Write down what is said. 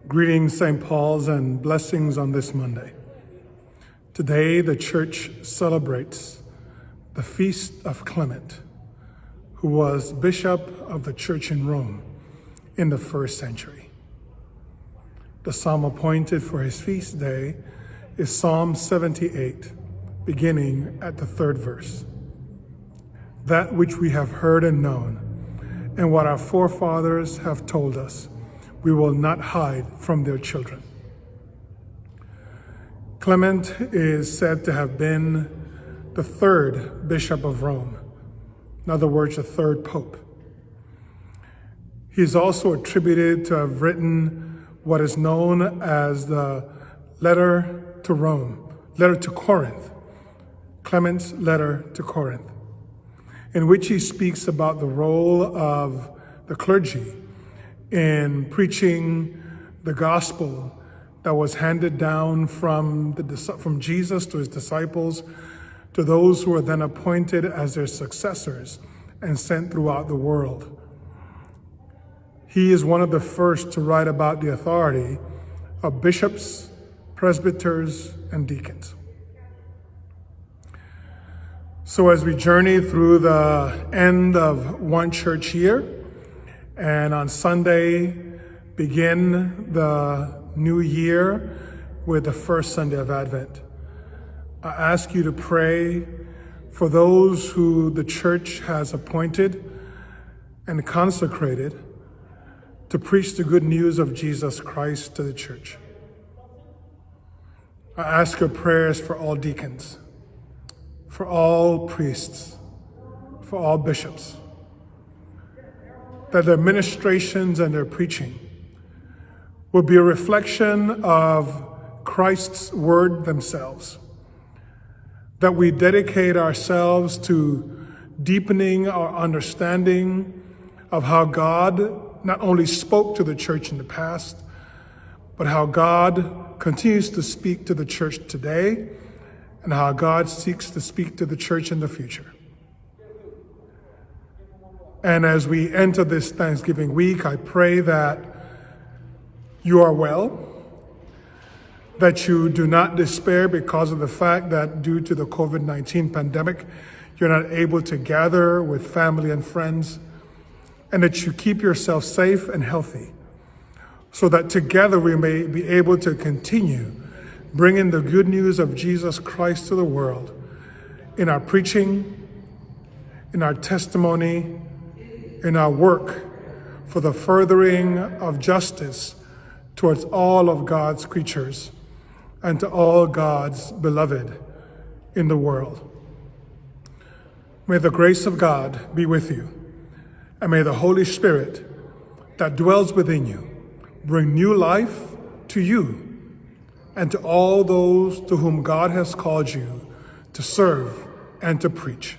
Greetings, St. Paul's, and blessings on this Monday. Today, the Church celebrates the feast of Clement, who was Bishop of the Church in Rome in the 1st century. The psalm appointed for his feast day is Psalm 78, beginning at the 3rd verse. That which we have heard and known, and what our forefathers have told us, we will not hide from their children. Clement is said to have been the 3rd Bishop of Rome, in other words, the 3rd Pope. He is also attributed to have written what is known as the letter to Corinth, Clement's letter to Corinth, in which he speaks about the role of the clergy in preaching the gospel that was handed down from Jesus to his disciples to those who were then appointed as their successors and sent throughout the world. He is one of the first to write about the authority of bishops, presbyters, and deacons. So as we journey through the end of one church year, and on Sunday begin the new year with the first Sunday of Advent, I ask you to pray for those who the church has appointed and consecrated to preach the good news of Jesus Christ to the church. I ask your prayers for all deacons, for all priests, for all bishops, that their ministrations and their preaching will be a reflection of Christ's word themselves, that we dedicate ourselves to deepening our understanding of how God not only spoke to the church in the past, but how God continues to speak to the church today, and how God seeks to speak to the church in the future. And as we enter this Thanksgiving week, I pray that you are well, that you do not despair because of the fact that due to the COVID-19 pandemic, you're not able to gather with family and friends, and that you keep yourself safe and healthy, so that together we may be able to continue bringing the good news of Jesus Christ to the world in our preaching, in our testimony, in our work for the furthering of justice towards all of God's creatures and to all God's beloved in the world. May the grace of God be with you, and may the Holy Spirit that dwells within you bring new life to you and to all those to whom God has called you to serve and to preach.